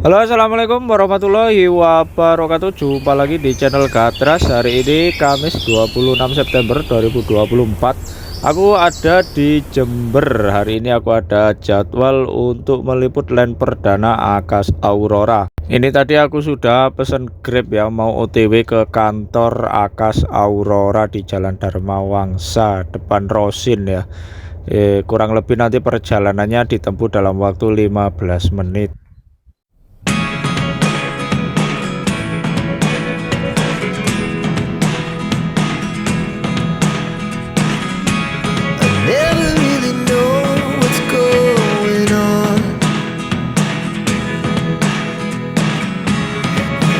Halo, assalamualaikum warahmatullahi wabarakatuh. Jumpa lagi di channel Gatras. Hari ini Kamis 26 September 2024. Aku ada di Jember. Hari ini aku ada jadwal untuk meliput land perdana Akas Aurora. Ini tadi aku sudah pesen Grab ya, mau OTW ke kantor Akas Aurora di Jalan Dharma Wangsa depan Rosin ya. Kurang lebih nanti perjalanannya ditempuh dalam waktu 15 menit. Never really know what's going on.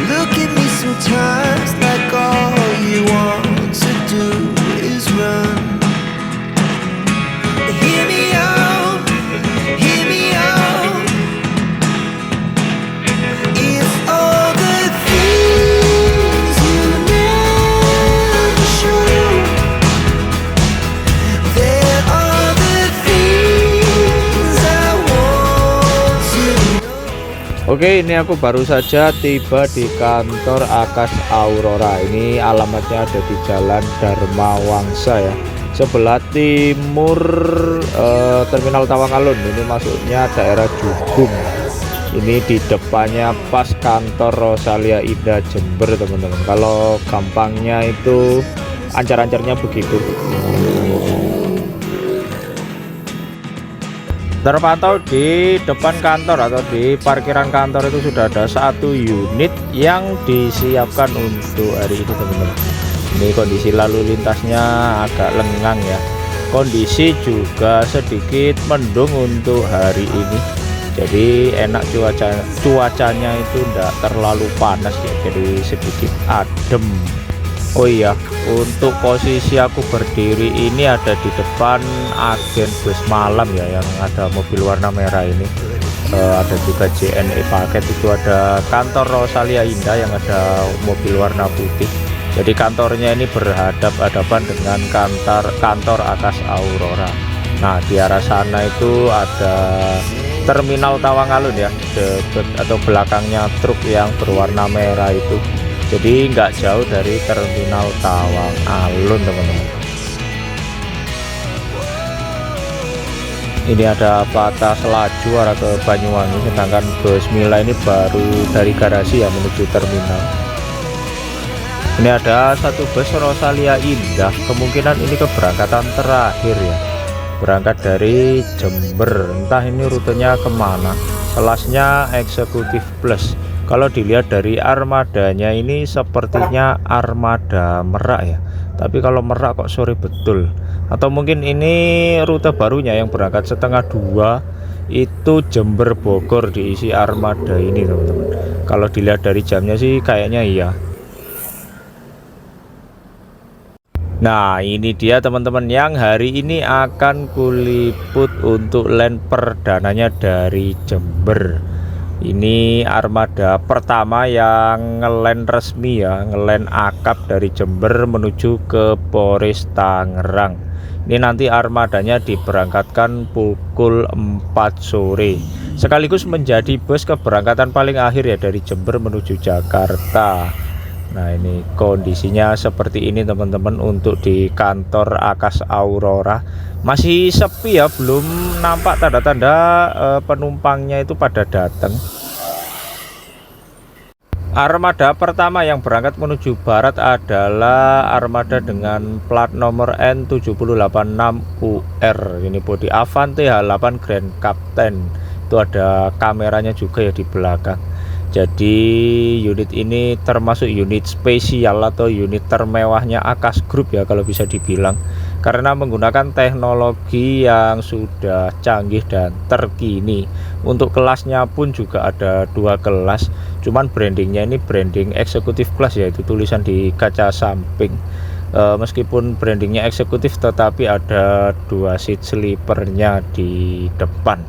Look at me sometimes like all you want to do is run. Hear me out, hear me out. It's all the things you never show. There are the things I want to know. Oke, ini aku baru saja tiba di kantor Akas Aurora. Ini alamatnya ada di Jalan Dharma Wangsa ya, sebelah timur Terminal Tawangalun. Ini masuknya daerah Jugung. Ini di depannya pas kantor Rosalia Indah Jember, teman-teman. Kalau gampangnya itu ancar-ancarnya begitu. Terpantau di depan kantor atau di parkiran kantor itu sudah ada satu unit yang disiapkan untuk hari ini, teman-teman. Ini kondisi lalu lintasnya agak lengang ya. Kondisi juga sedikit mendung untuk hari ini. Jadi enak cuacanya itu tidak terlalu panas ya, jadi sedikit adem. Oh iya, untuk posisi aku berdiri ini ada di depan agen bus malam ya, yang ada mobil warna merah ini. Ada juga JNE Paket, itu ada kantor Rosalia Indah yang ada mobil warna putih. Jadi kantornya ini berhadap-hadapan dengan kantor Akas Aurora. Nah, di arah sana itu ada Terminal Tawangalun ya, dekat atau belakangnya truk yang berwarna merah itu. Jadi nggak jauh dari Terminal Tawangalun, teman-teman. Ini ada Batas Laju arah ke Banyuwangi, sedangkan bus Mila ini baru dari garasi ya menuju terminal. Ini ada satu bus Rosalia Indah, kemungkinan ini keberangkatan terakhir ya, berangkat dari Jember. Entah ini rutenya kemana. Kelasnya Eksekutif Plus. Kalau dilihat dari armadanya ini sepertinya armada Merak ya, tapi kalau Merak kok sore betul. Atau mungkin ini rute barunya yang berangkat setengah 2 itu Jember Bogor diisi armada ini, teman-teman. Kalau dilihat dari jamnya sih kayaknya iya. Nah, ini dia teman-teman yang hari ini akan kuliput untuk land perdananya dari Jember. Ini armada pertama yang ngeland resmi ya, ngeland akap dari Jember menuju ke Polres Tangerang. Ini nanti armadanya diberangkatkan pukul 4 sore, sekaligus menjadi bus keberangkatan paling akhir ya dari Jember menuju Jakarta. Nah, ini kondisinya seperti ini, teman-teman, untuk di kantor Akas Aurora. Masih sepi ya, belum nampak tanda-tanda penumpangnya itu pada datang. Armada pertama yang berangkat menuju barat adalah armada dengan plat nomor N786UR. Ini bodi Avante H8 Grand Captain. Itu ada kameranya juga ya di belakang. Jadi unit ini termasuk unit spesial atau unit termewahnya Akas Group ya, kalau bisa dibilang, karena menggunakan teknologi yang sudah canggih dan terkini. Untuk kelasnya pun juga ada 2 kelas, cuman brandingnya ini branding eksekutif kelas ya, itu tulisan di kaca samping. Meskipun brandingnya eksekutif, tetapi ada 2 seat sleepernya di depan.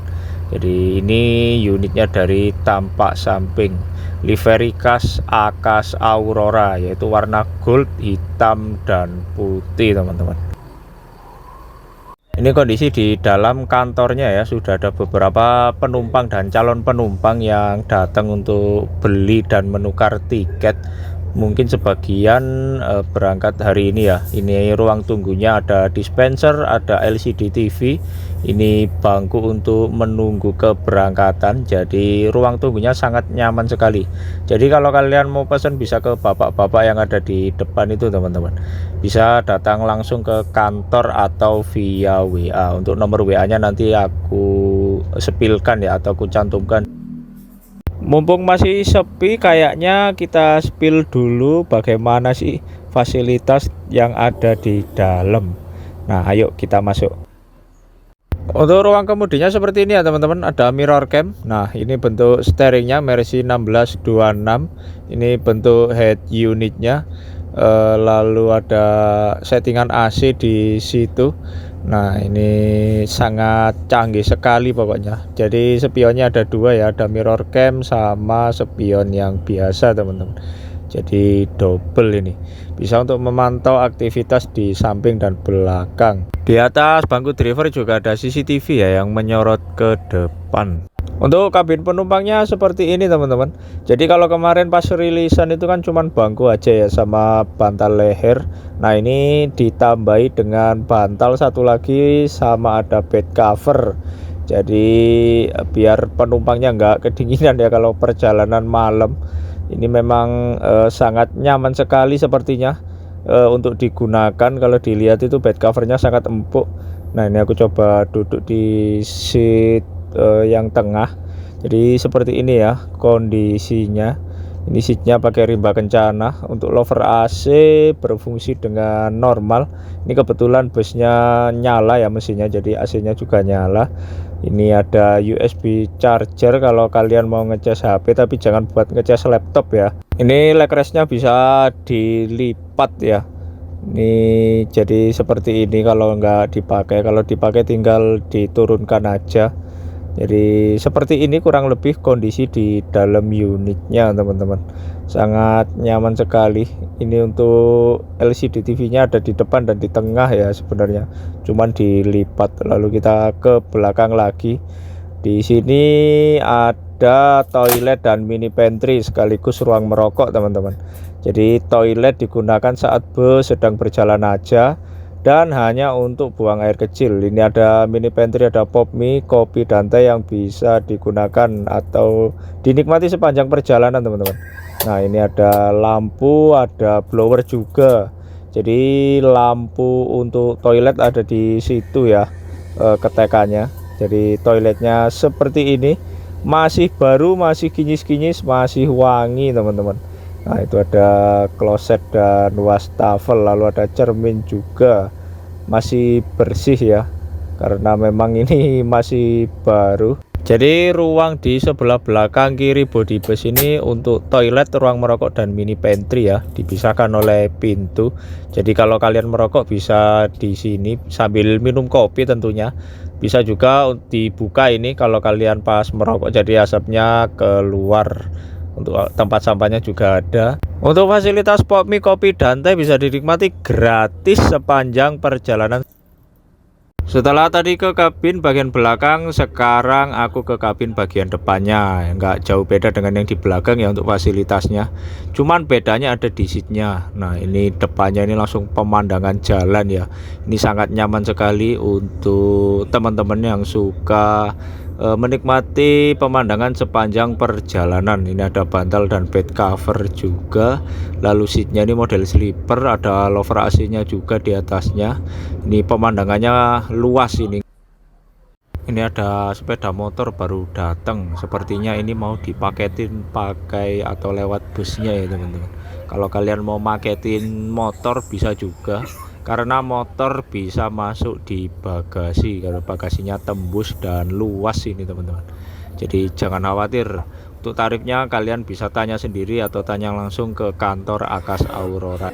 Jadi ini unitnya dari tampak samping. Livery khas Akas Aurora, yaitu warna gold, hitam, dan putih, teman-teman. Ini kondisi di dalam kantornya ya, sudah ada beberapa penumpang dan calon penumpang yang datang untuk beli dan menukar tiket. Mungkin sebagian berangkat hari ini ya. Ini ruang tunggunya ada dispenser, ada LCD TV. Ini bangku untuk menunggu keberangkatan. Jadi ruang tunggunya sangat nyaman sekali. Jadi kalau kalian mau pesan bisa ke bapak-bapak yang ada di depan itu teman-teman. Bisa datang langsung ke kantor atau via WA. Untuk nomor WA-nya nanti aku sepilkan ya, atau aku cantumkan. Mumpung masih sepi, kayaknya kita spill dulu bagaimana sih fasilitas yang ada di dalam. Nah, ayo kita masuk. Untuk ruang kemudinya seperti ini ya teman-teman, ada mirror cam. Nah, ini bentuk steeringnya Mercy 1626. Ini bentuk head unitnya. Lalu ada settingan AC di situ. Nah, ini sangat canggih sekali pokoknya. Jadi spionnya ada dua ya, ada mirror cam sama spion yang biasa teman-teman. Jadi double ini, bisa untuk memantau aktivitas di samping dan belakang. Di atas bangku driver juga ada CCTV ya yang menyorot ke depan. Untuk kabin penumpangnya seperti ini teman-teman. Jadi kalau kemarin pas rilisan itu kan cuman bangku aja ya sama bantal leher. Nah, ini ditambahi dengan bantal satu lagi sama ada bed cover. Jadi biar penumpangnya nggak kedinginan ya kalau perjalanan malam. Ini memang sangat nyaman sekali sepertinya untuk digunakan. Kalau dilihat itu bed covernya sangat empuk. Nah, ini aku coba duduk di seat yang tengah. Jadi seperti ini ya kondisinya. Ini seatnya pakai rimba kencana. Untuk lover AC berfungsi dengan normal. Ini kebetulan busnya nyala ya mesinnya, jadi AC-nya juga nyala. Ini ada USB charger kalau kalian mau ngecas HP, tapi jangan buat ngecas laptop ya. Ini leg restnya bisa dilipat ya. Ini jadi seperti ini kalau nggak dipakai. Kalau dipakai tinggal diturunkan aja. Jadi seperti ini kurang lebih kondisi di dalam unitnya teman-teman. Sangat nyaman sekali. Ini untuk LCD TV-nya ada di depan dan di tengah ya sebenarnya. Cuman dilipat. Lalu kita ke belakang lagi. Di sini ada toilet dan mini pantry sekaligus ruang merokok teman-teman. Jadi toilet digunakan saat bus sedang berjalan aja dan hanya untuk buang air kecil. Ini ada mini pantry, ada pop mie, kopi dan teh yang bisa digunakan atau dinikmati sepanjang perjalanan teman-teman. Nah, ini ada lampu, ada blower juga. Jadi lampu untuk toilet ada di situ ya, ketekannya. Jadi toiletnya seperti ini, masih baru, masih kinyis-kinyis, masih wangi teman-teman. Nah, itu ada kloset dan wastafel, lalu ada cermin juga, masih bersih ya, karena memang ini masih baru. Jadi ruang di sebelah belakang kiri bodi bus ini untuk toilet, ruang merokok dan mini pantry ya, dipisahkan oleh pintu. Jadi kalau kalian merokok bisa di sini sambil minum kopi tentunya. Bisa juga dibuka ini kalau kalian pas merokok, jadi asapnya keluar. Untuk tempat sampahnya juga ada. Untuk fasilitas pop mie, kopi dan teh bisa dinikmati gratis sepanjang perjalanan. Setelah tadi ke kabin bagian belakang, sekarang aku ke kabin bagian depannya. Nggak jauh beda dengan yang di belakang ya untuk fasilitasnya. Cuman bedanya ada di seatnya. Nah, ini depannya ini langsung pemandangan jalan ya. Ini sangat nyaman sekali untuk teman-teman yang suka menikmati pemandangan sepanjang perjalanan. Ini ada bantal dan bed cover juga. Lalu seatnya ini model sleeper, ada lover AC-nya juga di atasnya. Ini pemandangannya luas ini. Ini ada sepeda motor baru datang. Sepertinya ini mau dipaketin pakai atau lewat busnya ya teman-teman. Kalau kalian mau maketin motor bisa juga, karena motor bisa masuk di bagasi. Kalau bagasinya tembus dan luas ini teman-teman. Jadi jangan khawatir. Untuk tarifnya kalian bisa tanya sendiri atau tanya langsung ke kantor Akas Aurora.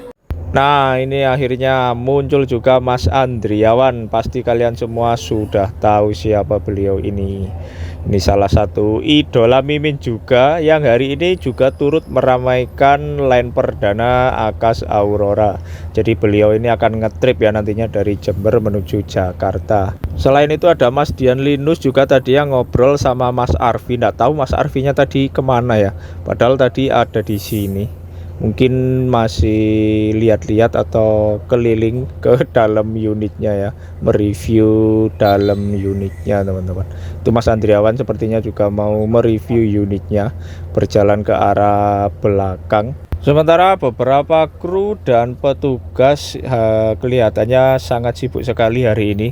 Nah, ini akhirnya muncul juga Mas Andriawan. Pasti kalian semua sudah tahu siapa beliau ini. Ini salah satu idola Mimin juga yang hari ini juga turut meramaikan line perdana Akas Aurora. Jadi beliau ini akan ngetrip ya nantinya dari Jember menuju Jakarta. Selain itu ada Mas Dian Linus juga tadi yang ngobrol sama Mas Arfi. Nggak tahu Mas Arfinya tadi kemana ya. Padahal tadi ada di sini. Mungkin masih lihat-lihat atau keliling ke dalam unitnya ya, mereview dalam unitnya teman-teman. Itu Mas Andriawan sepertinya juga mau mereview unitnya, berjalan ke arah belakang. Sementara beberapa kru dan petugas kelihatannya sangat sibuk sekali hari ini.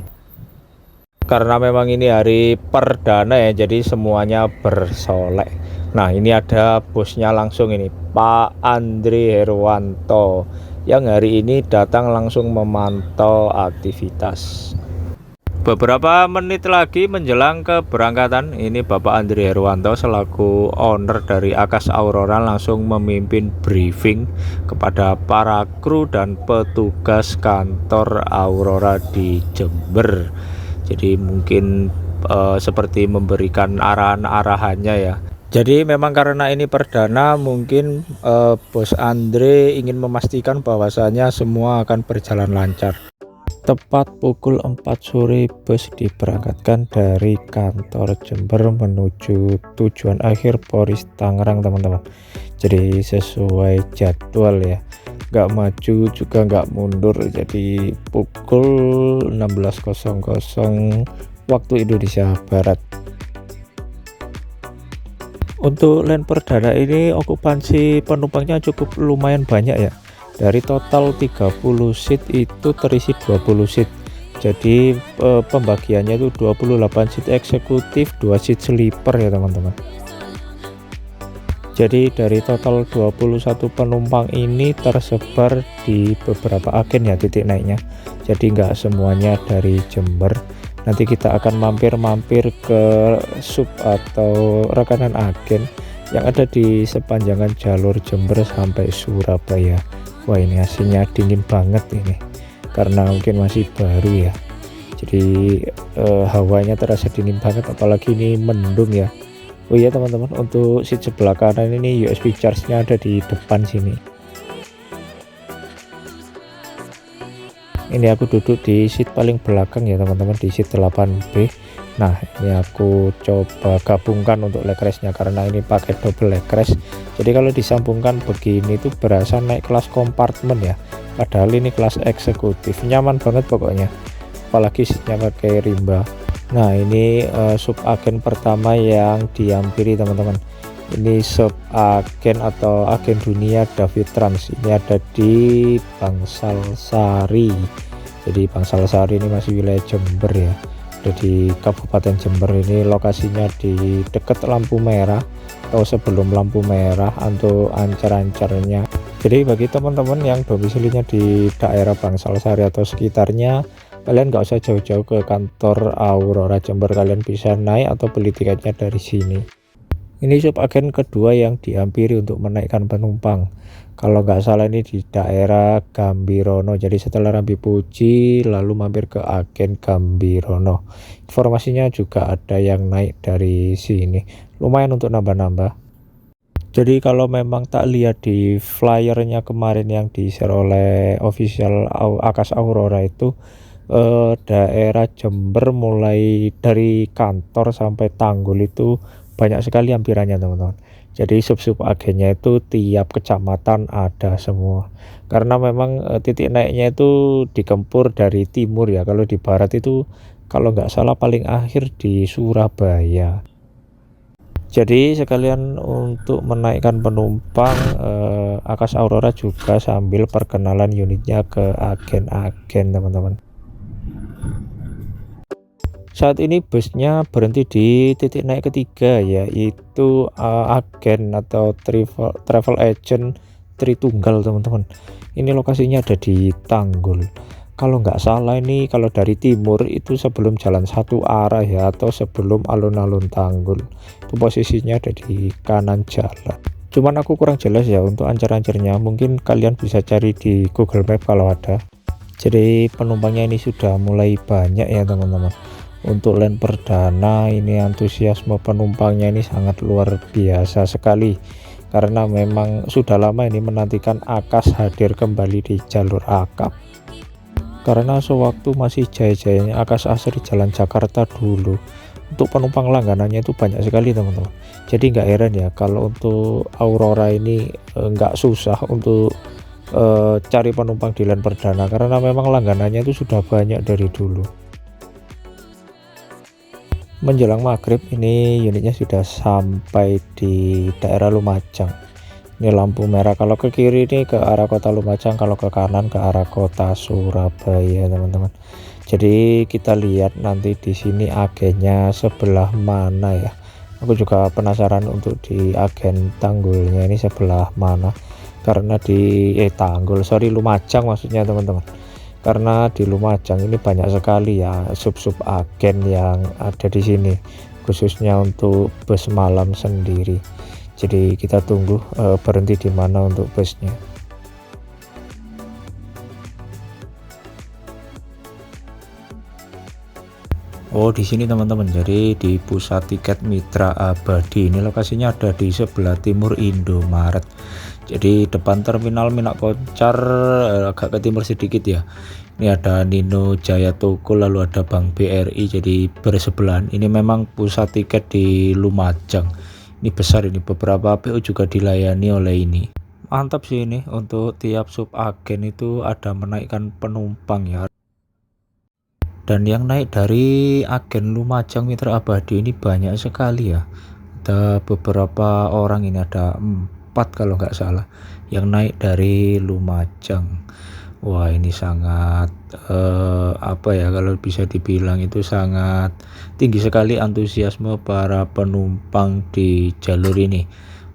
Karena memang ini hari perdana ya, jadi semuanya bersolek. Nah, ini ada bosnya langsung ini, Pak Andre Herwanto, yang hari ini datang langsung memantau aktivitas. Beberapa menit lagi menjelang keberangkatan, ini Bapak Andre Herwanto selaku owner dari Akas Aurora langsung memimpin briefing kepada para kru dan petugas kantor Aurora di Jember. Jadi mungkin seperti memberikan arahan-arahannya ya. Jadi memang karena ini perdana, mungkin Bos Andre ingin memastikan bahwasanya semua akan berjalan lancar. Tepat pukul 4 sore bus diberangkatkan dari kantor Jember menuju tujuan akhir Polres Tangerang teman-teman. Jadi sesuai jadwal ya, nggak maju juga nggak mundur. Jadi pukul 16.00 waktu Indonesia Barat. Untuk line perdana ini okupansi penumpangnya cukup lumayan banyak ya. Dari total 30 seat itu terisi 20 seat. Jadi pembagiannya itu 28 seat eksekutif, 2 seat sleeper ya teman-teman. Jadi dari total 21 penumpang ini tersebar di beberapa agen ya titik naiknya. Jadi nggak semuanya dari Jember. Nanti kita akan mampir-mampir ke sub atau rekanan agen yang ada di sepanjangan jalur Jember sampai Surabaya. Wah, ini hasilnya dingin banget ini karena mungkin masih baru ya. Jadi hawanya terasa dingin banget, apalagi ini mendung ya. Oh iya teman-teman, untuk seat sebelah kanan ini USB charge-nya ada di depan sini. Ini aku duduk di seat paling belakang ya teman-teman, di seat 8B. Nah, ini aku coba gabungkan untuk leg rest-nya karena ini pakai double leg rest. Jadi kalau disambungkan begini itu berasa naik kelas kompartemen ya. Padahal ini kelas eksekutif, nyaman banget pokoknya. Apalagi seatnya pakai rimba. Nah, ini sub agen pertama yang dihampiri teman-teman. Ini sub agen atau agen dunia David Trans. Ini ada di Bangsal Sari. Jadi Bangsal Sari ini masih wilayah Jember ya. Ada di Kabupaten Jember. Ini lokasinya di dekat lampu merah atau sebelum lampu merah untuk ancar-ancarnya. Jadi bagi teman-teman yang domisilinya di daerah Bangsal Sari atau sekitarnya, kalian nggak usah jauh-jauh ke kantor Aurora Jember, kalian bisa naik atau beli tiketnya dari sini. Ini sub agen kedua yang dihampiri untuk menaikkan penumpang. Kalau nggak salah ini di daerah Gambirono. Jadi setelah Rambi Puji lalu mampir ke agen Gambirono. Informasinya juga ada yang naik dari sini. Lumayan untuk nambah-nambah. Jadi kalau memang tak lihat di flyernya kemarin yang di-share oleh official Akas Aurora itu, daerah Jember mulai dari kantor sampai Tanggul itu banyak sekali hampirannya teman-teman. Jadi sub-sub agennya itu tiap kecamatan ada semua, karena memang titik naiknya itu di Kempur dari timur ya. Kalau di barat itu kalau nggak salah paling akhir di Surabaya. Jadi sekalian untuk menaikkan penumpang, Akas Aurora juga sambil perkenalan unitnya ke agen-agen teman-teman. Saat ini busnya berhenti di titik naik ketiga, yaitu agen atau travel agent Tritunggal teman-teman. Ini lokasinya ada di Tanggul. Kalau nggak salah ini kalau dari timur itu sebelum jalan satu arah ya, atau sebelum alun-alun Tanggul. Itu posisinya ada di kanan jalan. Cuman aku kurang jelas ya untuk ancar-ancarnya, mungkin kalian bisa cari di Google Map kalau ada. Jadi penumpangnya ini sudah mulai banyak ya teman-teman. Untuk land perdana ini antusiasme penumpangnya ini sangat luar biasa sekali, karena memang sudah lama ini menantikan Akas hadir kembali di jalur akap. Karena sewaktu masih jaya-jayanya Akas Asri Jalan Jakarta dulu, untuk penumpang langganannya itu banyak sekali teman-teman. Jadi nggak heran ya kalau untuk Aurora ini nggak susah untuk cari penumpang di land perdana, karena memang langganannya itu sudah banyak dari dulu. Menjelang maghrib ini unitnya sudah sampai di daerah Lumajang. Ini lampu merah, kalau ke kiri ini ke arah kota Lumajang, kalau ke kanan ke arah kota Surabaya teman-teman. Jadi kita lihat nanti di sini agennya sebelah mana ya. Aku juga penasaran untuk di agen Tanggulnya ini sebelah mana, karena di Lumajang maksudnya teman-teman. Karena di Lumajang ini banyak sekali ya sub-sub agen yang ada di sini, khususnya untuk bus malam sendiri. Jadi kita tunggu berhenti di mana untuk busnya. Oh, di sini teman-teman, jadi di pusat tiket Mitra Abadi ini lokasinya ada di sebelah timur Indomaret. Jadi depan terminal Minak Koncar, agak ke timur sedikit ya. Ini ada Nino Jaya Toko, lalu ada Bank BRI, jadi bersebelahan. Ini memang pusat tiket di Lumajang. Ini besar, ini beberapa PO juga dilayani oleh ini. Mantap sih ini, untuk tiap sub agen itu ada menaikkan penumpang ya. Dan yang naik dari agen Lumajang Mitra Abadi ini banyak sekali ya. Ada beberapa orang, ini ada 4 kalau nggak salah yang naik dari Lumajang. Wah, ini sangat apa ya, kalau bisa dibilang itu sangat tinggi sekali antusiasme para penumpang di jalur ini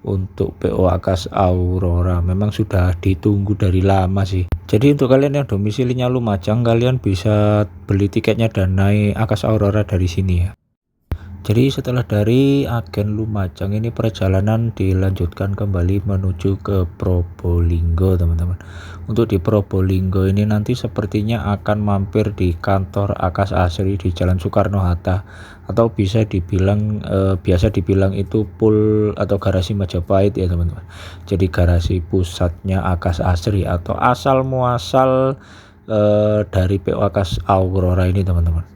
untuk PO Akas Aurora. Memang sudah ditunggu dari lama sih. Jadi untuk kalian yang domisilinya Lumajang, kalian bisa beli tiketnya dan naik Akas Aurora dari sini ya. Jadi setelah dari agen Lumajang ini perjalanan dilanjutkan kembali menuju ke Probolinggo teman-teman. Untuk di Probolinggo ini nanti sepertinya akan mampir di kantor Akas Asri di Jalan Soekarno-Hatta, atau bisa dibilang biasa dibilang itu pool atau garasi Majapahit ya teman-teman. Jadi garasi pusatnya Akas Asri atau asal muasal dari PO Akas Aurora ini teman-teman.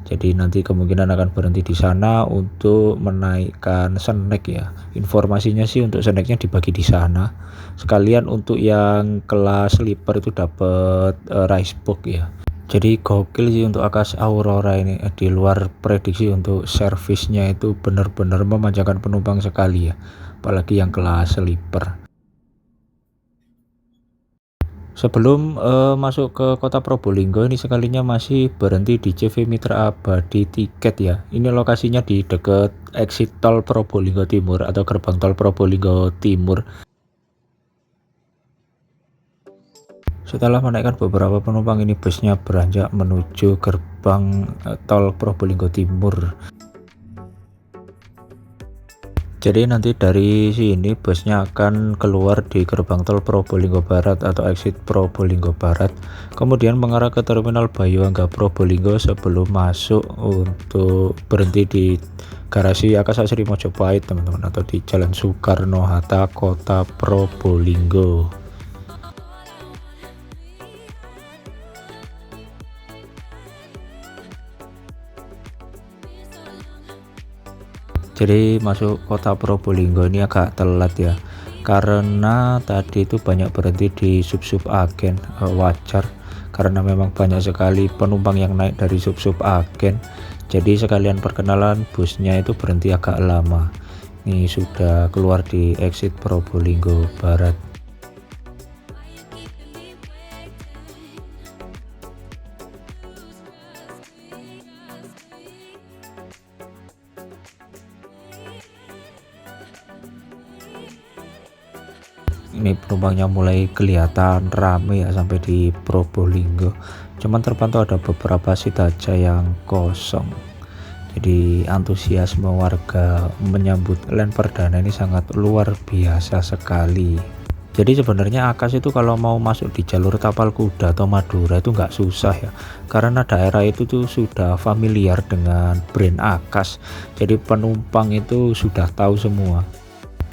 Jadi nanti kemungkinan akan berhenti di sana untuk menaikkan snack ya. Informasinya sih untuk snacknya dibagi di sana. Sekalian untuk yang kelas sleeper itu dapat rice box ya. Jadi gokil sih untuk Akas Aurora ini, di luar prediksi untuk servisnya itu benar-benar memanjakan penumpang sekali ya. Apalagi yang kelas sleeper. Sebelum masuk ke kota Probolinggo ini sekalinya masih berhenti di CV Mitra Abadi Tiket ya. Ini lokasinya di dekat exit tol Probolinggo Timur atau gerbang tol Probolinggo Timur. Setelah menaikkan beberapa penumpang, ini busnya beranjak menuju gerbang tol Probolinggo Timur. Jadi nanti dari sini busnya akan keluar di gerbang tol Probolinggo Barat atau exit Probolinggo Barat, kemudian mengarah ke terminal Banyuwangi Probolinggo sebelum masuk untuk berhenti di garasi Akas Asri Mojopahit teman-teman, atau di Jalan Soekarno-Hatta Kota Probolinggo. Jadi masuk kota Probolinggo ini agak telat ya, karena tadi itu banyak berhenti di sub-sub agen. Wajar, karena memang banyak sekali penumpang yang naik dari sub-sub agen. Jadi sekalian perkenalan, busnya itu berhenti agak lama. Ini sudah keluar di exit Probolinggo Barat. Ini penumpangnya mulai kelihatan rame ya sampai di Probolinggo. Cuman terpantau ada beberapa seat aja yang kosong. Jadi antusiasme warga menyambut land perdana ini sangat luar biasa sekali. Jadi sebenarnya Akas itu kalau mau masuk di jalur tapal kuda atau Madura itu nggak susah ya, karena daerah itu tuh sudah familiar dengan brand Akas. Jadi penumpang itu sudah tahu semua.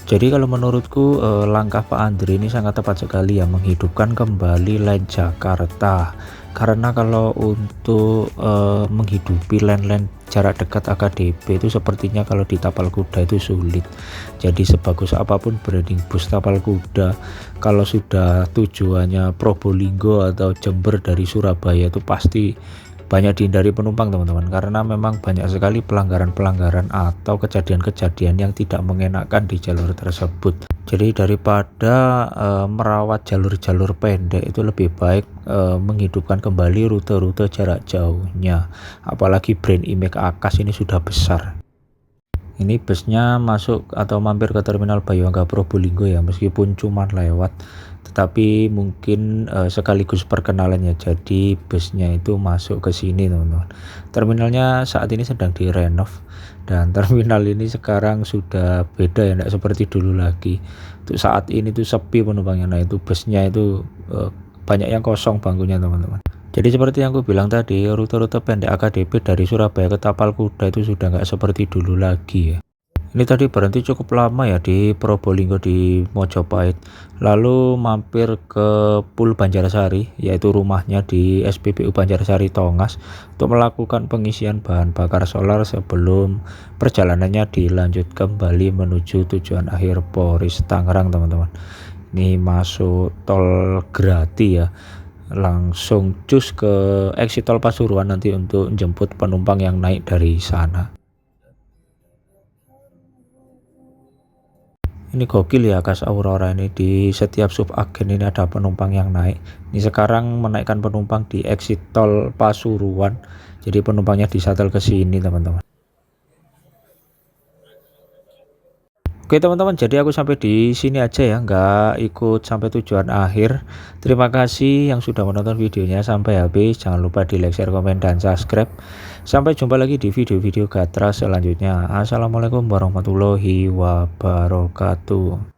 Jadi kalau menurutku langkah Pak Andri ini sangat tepat sekali ya, menghidupkan kembali line Jakarta. Karena kalau untuk menghidupi line-line jarak dekat AKDP itu sepertinya kalau di tapal kuda itu sulit. Jadi sebagus apapun branding bus tapal kuda, kalau sudah tujuannya Probolinggo atau Jember dari Surabaya itu pasti banyak dihindari penumpang teman-teman, karena memang banyak sekali pelanggaran-pelanggaran atau kejadian-kejadian yang tidak mengenakan di jalur tersebut. Jadi daripada merawat jalur-jalur pendek itu lebih baik menghidupkan kembali rute-rute jarak jauhnya, apalagi brand image Akas ini sudah besar. Ini busnya masuk atau mampir ke terminal Banyuwangi Probolinggo ya, meskipun cuma lewat, tetapi mungkin sekaligus perkenalannya. Jadi busnya itu masuk ke sini teman-teman. Terminalnya saat ini sedang direnov, dan terminal ini sekarang sudah beda ya, tidak seperti dulu lagi. Untuk saat ini tuh sepi penumpangnya. Nah itu busnya itu banyak yang kosong bangkunya teman-teman. Jadi seperti yang aku bilang tadi, rute-rute pendek AKDP dari Surabaya ke tapal kuda itu sudah nggak seperti dulu lagi ya. Ini tadi berhenti cukup lama ya di Probolinggo di Mojopahit, lalu mampir ke Pul Banjarsari, yaitu rumahnya di SPBU Banjarsari Tongas, untuk melakukan pengisian bahan bakar solar sebelum perjalanannya dilanjut kembali menuju tujuan akhir Polres Tangerang teman-teman. Ini masuk tol Grati ya, langsung cus ke exit tol Pasuruan nanti untuk jemput penumpang yang naik dari sana. Ini gokil ya Akas Aurora ini, di setiap sub agen ini ada penumpang yang naik. Ini sekarang menaikkan penumpang di exit tol Pasuruan, jadi penumpangnya disatel ke sini teman-teman. Oke teman-teman, jadi aku sampai di sini aja ya, nggak ikut sampai tujuan akhir. Terima kasih yang sudah menonton videonya sampai habis. Jangan lupa di like, share, komen, dan subscribe. Sampai jumpa lagi di video-video Gatra selanjutnya. Assalamualaikum warahmatullahi wabarakatuh.